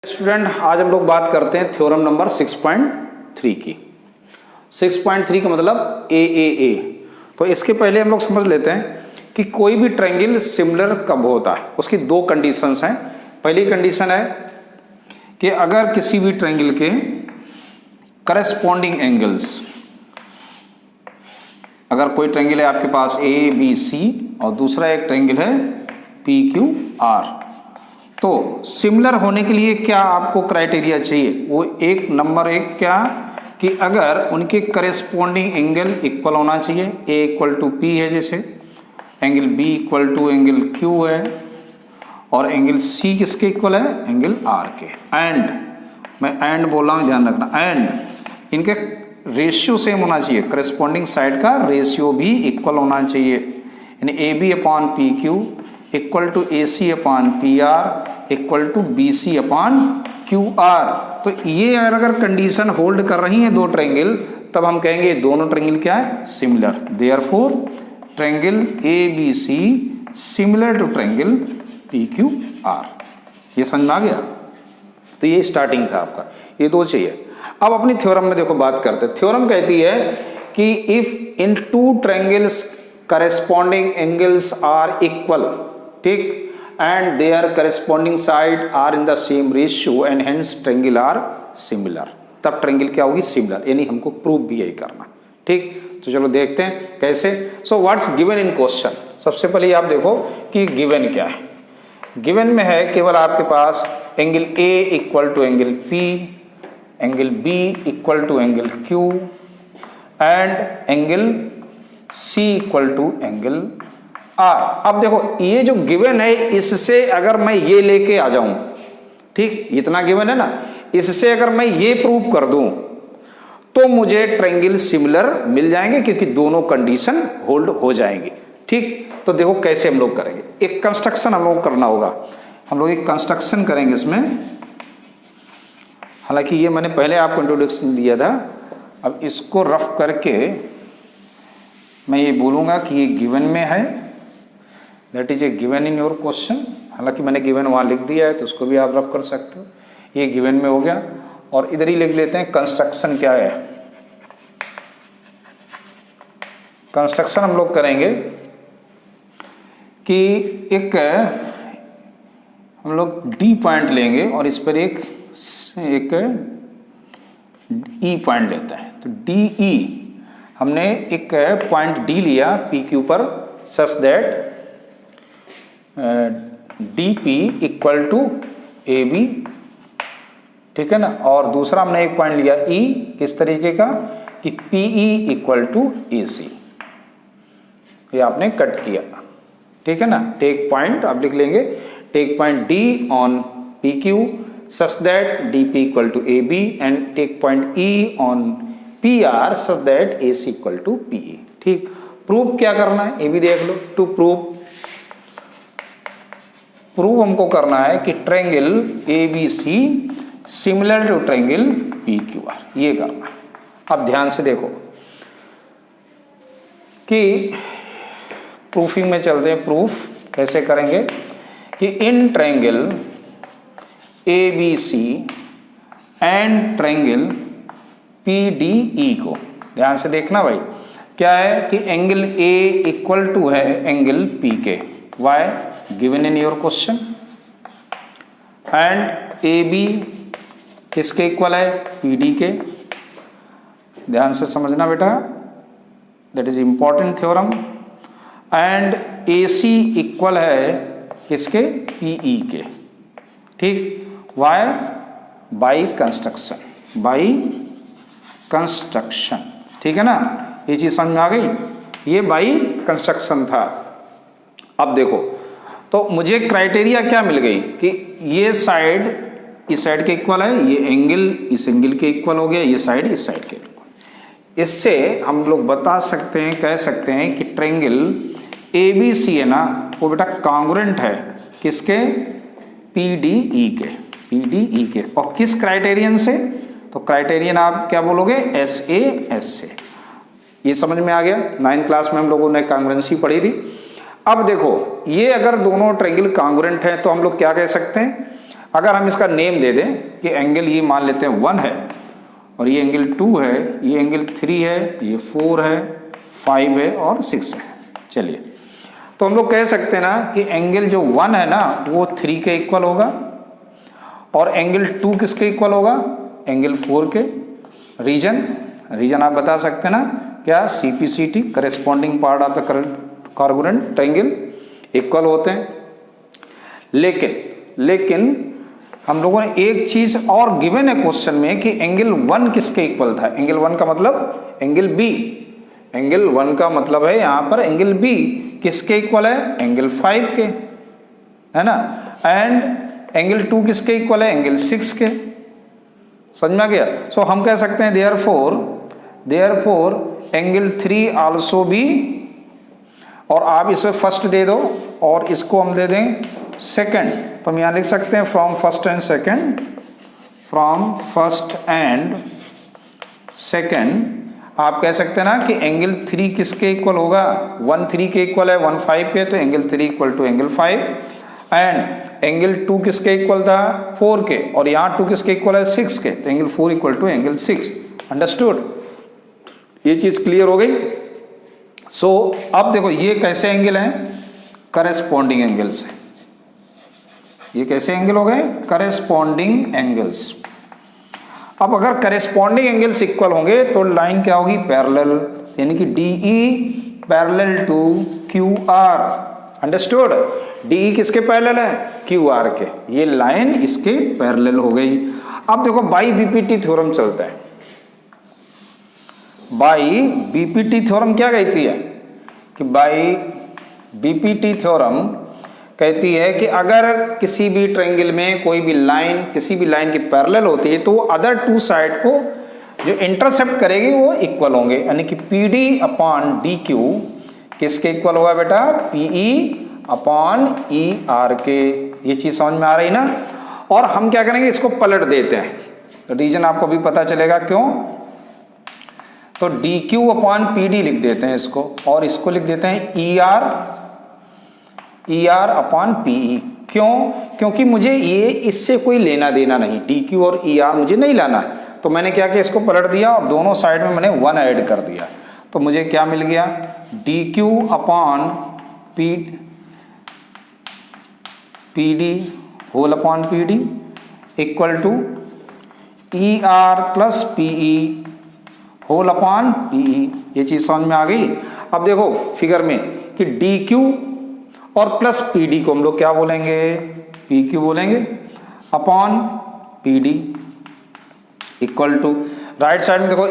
Student, आज हम लोग बात करते हैं थ्योरम नंबर 6.3 की। 6.3 का मतलब ए। तो इसके पहले हम लोग समझ लेते हैं कि कोई भी ट्रायंगल सिमिलर कब होता है। उसकी दो कंडीशंस हैं। पहली कंडीशन है कि अगर किसी भी ट्रायंगल के करस्पॉन्डिंग एंगल्स, अगर कोई ट्रायंगल है आपके पास ए बी सी और दूसरा एक ट्रायंगल है पी क्यू आर, तो सिमिलर होने के लिए क्या आपको क्राइटेरिया चाहिए? वो एक नंबर एक क्या कि अगर उनके करेस्पॉन्डिंग एंगल इक्वल होना चाहिए। ए इक्वल टू पी है, जैसे angle B equal to angle Q है और एंगल सी किसके इक्वल है? एंगल आर के। एंड मैं एंड बोल रहा हूँ, ध्यान रखना, एंड इनके रेशियो सेम होना चाहिए। करेस्पॉन्डिंग साइड का रेशियो भी इक्वल होना चाहिए, यानी A B upon P Q equal to A C upon P R equal to B C upon Q R. तो ये अगर कंडीशन होल्ड कर रही हैं दो ट्रायंगल, तब हम कहेंगे दोनों ट्रायंगल क्या है? Similar. Therefore triangle A B C similar to triangle P Q R. ये समझ में आ गया? तो ये स्टार्टिंग था आपका, ये दो चाहिए। अब अपनी थ्योरम में देखो बात करते हैं। थ्योरम कहती है कि if in two triangles corresponding angles are equal, ठीक, and their corresponding side are in the same ratio and hence triangle are similar, तब ट्रायंगल क्या होगी? सिमिलर। यानी हमको प्रूव भी यही करना, ठीक। तो चलो देखते हैं कैसे। So what's given in question. सबसे पहले आप देखो कि गिवन क्या है। गिवन में है केवल आपके पास angle A equal to angle p, angle B equal to angle q and angle c equal to angle r. अब देखो ये जो गिवन है, इससे अगर मैं ये लेके आ जाऊं, ठीक, इतना गिवन है ना, इससे अगर मैं ये प्रूव कर दूं तो मुझे ट्रायंगल सिमिलर मिल जाएंगे, क्योंकि दोनों कंडीशन होल्ड हो जाएंगी, ठीक। तो देखो कैसे हम लोग करेंगे। एक कंस्ट्रक्शन हम लोग करना होगा। हम लोग एक कंस्ट्रक्शन करेंगे इसमें। हालांकि ये मैंने पहले आपको इंट्रोडक्शन दिया था। अब इसको रफ करके मैं ये बोलूंगा कि ये गिवन में है, that is a given in your question. हालांकि मैंने गिवन वहाँ लिख दिया है, तो उसको भी आप रफ कर सकते हो। ये गिवन में हो गया, और इधर ही लिख लेते हैं कंस्ट्रक्शन क्या है। कंस्ट्रक्शन हम लोग करेंगे कि एक हम लोग डी पॉइंट लेंगे और इस पर एक ई पॉइंट लेते हैं। तो डी ई हमने एक पॉइंट डी लिया पी क्यू पर, such that D P equal to A B, ठीक है ना। और दूसरा हमने एक पॉइंट लिया ई, किस तरीके का कि P E equal to A सी। ये आपने कट किया, ठीक है ना। टेक पॉइंट आप लिख लेंगे, take point D on P Q such that D P equal to A B and take point E on P R such that A C equal to P E, ठीक। Prove क्या करना है ये भी देख लो। टू प्रूव हमको करना है कि triangle A B C similar to triangle P Q R, ये करना है। अब ध्यान से देखो कि प्रूफिंग में चलते हैं। प्रूफ कैसे करेंगे कि in triangle A B C and triangle P D E को ध्यान से देखना भाई, क्या है कि एंगल ए इक्वल टू है एंगल पी के। Why? Given in your question. And A B किसके इक्वल है? पी डी के। ध्यान से समझना बेटा, that is important theorem. And A C equal है किसके? पी ई के, ठीक। Why? By construction, by construction, ठीक है ना। ये चीज समझ में आ गई? ये बाई कंस्ट्रक्शन था। अब देखो, तो मुझे क्राइटेरिया क्या मिल गई कि ये साइड इस साइड के इक्वल है, ये एंगल इस एंगल के इक्वल हो गया, ये साइड इस साइड के इक्वल। इससे हम लोग बता सकते हैं, कह सकते हैं कि ट्रायंगल ए बी सी है ना, वो बेटा कॉन्ग्रुएंट है किसके? पी डी ई के, पी डी ई के। और किस क्राइटेरियन से? तो क्राइटेरियन आप क्या बोलोगे? एस ए एस से। ये समझ में आ गया? 9th क्लास में हम लोगों ने कॉन्ग्रुएंसी पढ़ी थी। अब देखो, ये अगर दोनों ट्रायंगल कॉन्ग्रुएंट हैं तो हम लोग क्या कह सकते हैं? अगर हम इसका नेम दे दें कि एंगल ये मान लेते हैं 1 है, और ये एंगल 2 है, ये एंगल 3 है, ये 4 है, 5 है और 6 है। चलिए, तो हम लोग कह सकते हैं ना कि एंगल जो 1 है ना वो 3 के इक्वल होगा, और एंगल 2 किसके इक्वल होगा? एंगल 4 के। रीजन आप बता सकते हैं ना क्या? CPCT, corresponding part of the congruent triangle equal होते हैं। लेकिन हम लोगों ने एक चीज और गिवन है क्वेश्चन में कि एंगल 1 किसके इक्वल था? एंगल 1 का मतलब एंगल B। एंगल 1 का मतलब है यहां पर एंगल B किसके इक्वल है? एंगल 5 के, है ना। एंड एंगल 2 किसके इक्वल है? एंगल 6 के। समझ में आ गया? सो हम कह सकते हैं देयरफॉर एंगल 3 आल्सो B, और आप इसे फर्स्ट दे दो और इसको हम दे दें सेकंड, तो हम यहां लिख सकते हैं फ्रॉम फर्स्ट एंड सेकंड। आप कह सकते हैं ना कि एंगल 3 किसके इक्वल होगा? 1 3 के इक्वल है, 1 5 के, तो angle 3 equal to angle 5। And angle 2 किसके इक्वल था? 4 के, और यहाँ 2 किसके इक्वल है? 6 के, तो angle 4 equal to angle 6। Understood? ये चीज क्लियर हो गई। सो अब देखो ये कैसे एंगल हैं? करेस्पॉन्डिंग एंगल्स हैं। ये कैसे एंगल हो गए? Corresponding angles. अब अगर करेस्पॉन्डिंग एंगल्स इक्वल होंगे तो लाइन क्या होगी? पैरेलल, यानी कि DE parallel to QR। Understood? DE किसके पैरेलल है? QR के। ये लाइन इसके पैरेलल हो गई। अब देखो बाई BPT थ्योरम चलता है। बाई BPT थ्योरम क्या कहती है? कि बाई BPT थ्योरम कहती है कि अगर किसी भी ट्रायंगल में कोई भी लाइन किसी भी लाइन के पैरेलल होती है तो अदर टू साइड को जो इंटरसेप्ट करेगी वो इक्वल होंगे, यानी कि PD अपॉन DQ किसके इक्वल होगा बेटा? PE अपॉन ER के। ये चीज समझ में आ रही ना? और हम क्या करेंगे? इसको पलट देते हैं। रीजन आपको भी पता चलेगा क्यों। तो DQ अपॉन PD लिख देते हैं इसको, और इसको लिख देते हैं ER अपॉन PE। क्यों? क्योंकि मुझे ये इससे कोई लेना देना नहीं, DQ और ER मुझे नहीं लाना है। तो मैंने क्या किया? इसको पलट दिया और दोनों साइड में मैंने 1 ऐड कर दिया, तो मुझे क्या मिल गया? DQ upon PD whole upon PD equal to ER plus PE whole upon PE। ये चीज समझ में आ गई? अब देखो फिगर में कि DQ और प्लस PD को हम लोग क्या बोलेंगे? PQ बोलेंगे upon PD equal to right side में देखो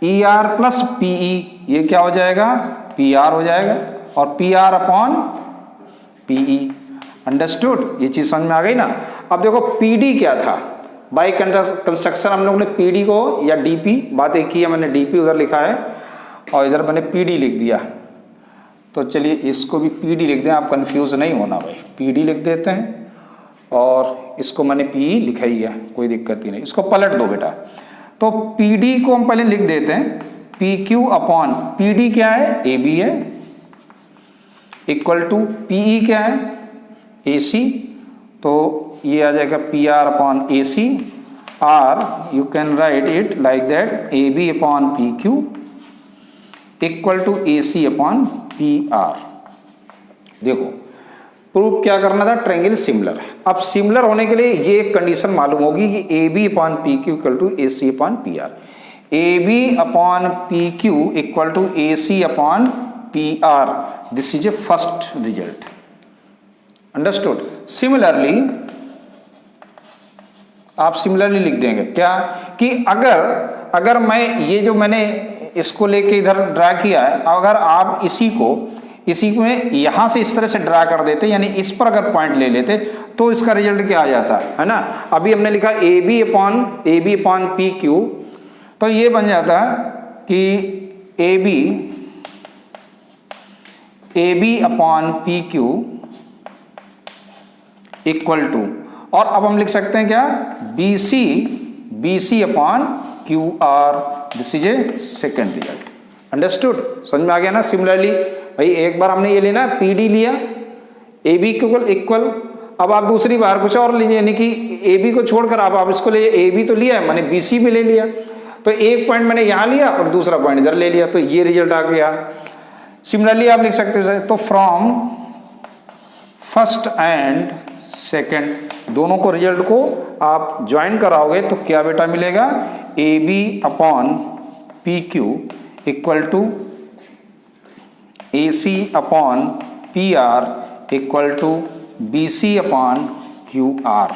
ER प्लस PE, ये क्या हो जाएगा? PR हो जाएगा, और PR अपॉन PE। अंडरस्टूड? ये चीज समझ में आ गई ना? अब देखो PD क्या था? बाई कंस्ट्रक्शन हम लोग ने PD को या DP, बात एक ही है, मैंने DP उधर लिखा है और इधर मैंने PD लिख दिया। तो चलिए इसको भी PD लिख दें, आप कंफ्यूज नहीं होना भाई। PD लिख देते हैं और इसको मैंने PE लिखा ही है, कोई दिक्कत ही नहीं। इसको पलट दो बेटा। तो PD को हम पहले लिख देते हैं PQ अपॉन PD क्या है? AB है, इक्वल टू PE क्या है? AC। तो ये आ जाएगा PR अपॉन AC, और you can write it like that AB upon PQ equal to AC upon PR। देखो प्रूफ क्या करना था? ट्रायंगल सिमिलर है। अब सिमिलर होने के लिए ये एक कंडीशन मालूम होगी कि AB upon PQ equal to AC upon PR। AB upon PQ equal to AC upon PR। This is a first result. Understood? Similarly आप सिमिलरली लिख देंगे क्या कि अगर मैं ये जो मैंने इसको लेके इधर ड्रा किया है, अगर आप इसी में यहां से इस तरह से ड्रा कर देते, यानी इस पर अगर पॉइंट ले लेते तो इसका रिजल्ट क्या आ जाता है ना? अभी हमने लिखा AB अपॉन PQ, तो ये बन जाता कि AB upon PQ equal to, और अब हम लिख सकते हैं क्या? BC upon QR। This is a second result. Understood? समझ में आ गया ना? सिमिलरली भाई एक बार हमने ये लेना PD लिया, AB इक्वल, अब आप दूसरी बार कुछ और लीजिए, यानी कि ए बी को छोड़कर आप इसको ले, ए बी तो लिया है, मैंने बी सी भी ले लिया, तो एक पॉइंट मैंने यहाँ लिया और दूसरा पॉइंट इधर ले लिया, तो ये रिजल्ट आ गया। सिमिलरली आप लिख सकते हो, तो फ्रॉम फर्स्ट एंड सेकेंड दोनों को रिजल्ट को आप ज्वाइन कराओगे तो क्या बेटा मिलेगा, A B upon P Q equal to A C upon P R equal to B C upon Q R.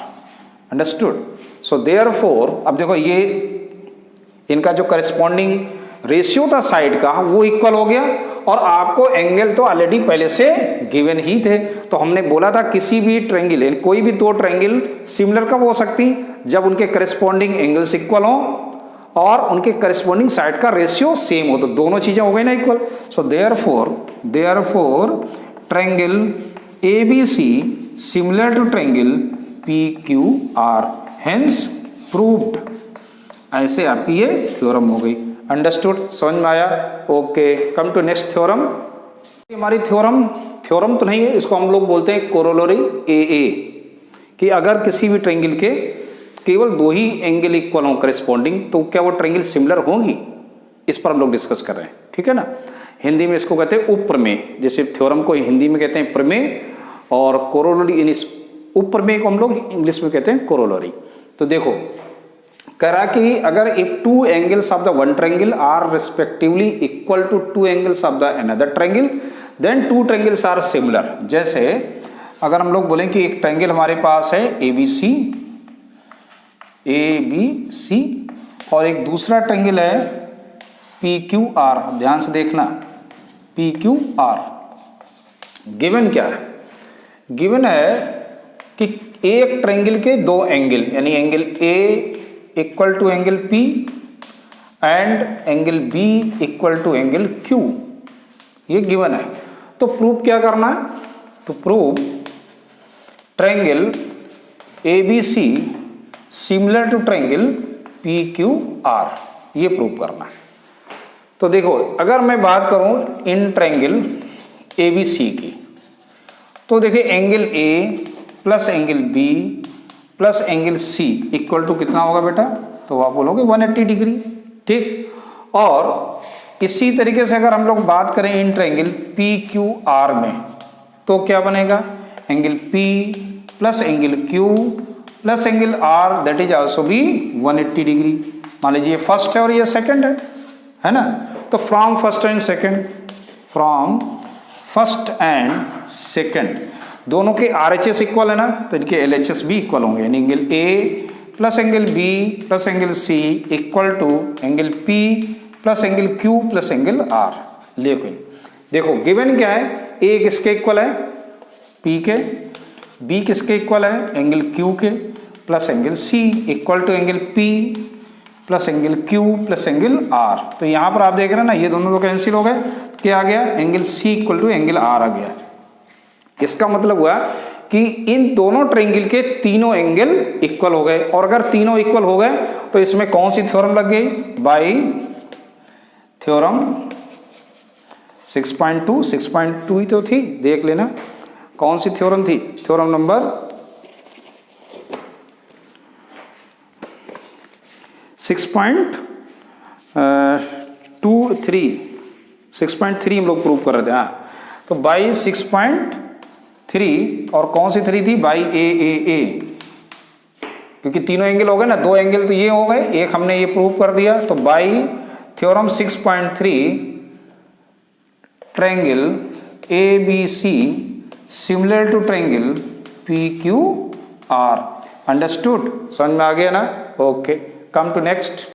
Understood? So therefore अब देखो ये इनका जो करस्पॉन्डिंग रेशियो था साइड का वो इक्वल हो गया, और आपको एंगल तो ऑलरेडी पहले से गिवन ही थे। तो हमने बोला था किसी भी ट्रायंगल, कोई भी दो ट्रायंगल सिमिलर कब हो सकती, जब उनके करस्पॉन्डिंग एंगल्स इक्वल हो और उनके करस्पॉन्डिंग साइड का रेशियो सेम हो, तो दोनों चीजें हो गई ना equal. So therefore triangle ABC similar to triangle PQR, hence proved. ऐसे आपकी ये थ्योरम हो गई। अंडरस्टूड? समझ में आया? Okay, come to next theorem. हमारी थ्योरम तो नहीं है, इसको हम लोग बोलते हैं कोरोलरी AA, कि अगर किसी भी ट्रायंगल के केवल दो ही एंगल इक्वल हो करस्पॉन्डिंग तो क्या वो ट्रायंगल सिमिलर होंगी, इस पर हम लोग डिस्कस कर रहे हैं। ठीक है ना? हिंदी में इसको कहते हैं उपप्रमेय, जैसे थ्योरम को हिंदी में कहते हैं प्रमेय और कोरोलरी, उपप्रमेय को हम लोग इंग्लिश में कहते हैं कोरोलरी। तो देखो करा कि अगर if two angles of the one triangle are respectively equal to two angles of the another triangle then two triangles are similar. जैसे अगर हम लोग बोलें कि एक ट्रायंगल हमारे पास है ABC और एक दूसरा ट्रायंगल है PQR, ध्यान से देखना PQR। गिवन क्या है? गिवन है कि एक ट्रायंगल के दो एंगल, यानी angle A equal to angle P and angle B equal to angle Q, ये गिवन है। तो प्रूव क्या करना है? तो prove triangle ABC similar to triangle PQR, ये प्रूव करना है। तो देखो अगर मैं बात करूं इन ट्रायंगल ABC की, तो देखिए angle A plus angle B plus angle C equal to कितना होगा बेटा? तो आप बोलोगे 180 डिग्री। ठीक, और इसी तरीके से अगर हम लोग बात करें इन ट्रायंगल PQR में, तो क्या बनेगा? Angle P plus angle Q plus angle R that is also भी 180 डिग्री। मान लीजिए ये फर्स्ट है और ये सेकंड है ना? तो फ्रॉम फर्स्ट एंड सेकंड दोनों के RHS इक्वल है ना, तो इनके LHS भी इक्वल होंगे, यानी angle A plus angle B plus angle C equal to angle P plus angle Q plus angle R। लेकिन देखो गिवन क्या है? A किसके इक्वल है? P के। B किसके इक्वल है? एंगल Q के, plus angle C equal to angle P plus angle Q plus angle R। तो यहां पर आप देख रहे हैं ना, ये दोनों तो कैंसिल हो गए, क्या आ गया? Angle C equal to angle R आ गया। इसका मतलब हुआ कि इन दोनों ट्रायंगल के तीनों एंगल इक्वल हो गए, और अगर तीनों इक्वल हो गए तो इसमें कौन सी थ्योरम लग गई? बाय थ्योरम 6.2 ही तो थी, देख लेना कौन सी थ्योरम थी। थ्योरम नंबर 6.3 हम लोग प्रूव कर रहे थे। हाँ, तो बाई 6.3 और कौन सी 3 थी? बाई ए, क्योंकि तीनों एंगल हो गए ना, दो एंगल तो ये हो गए, एक हमने ये प्रूव कर दिया। तो by theorem 6.3 triangle ABC similar to triangle PQR। Understood? समझ में आ गया ना? Okay, come to next.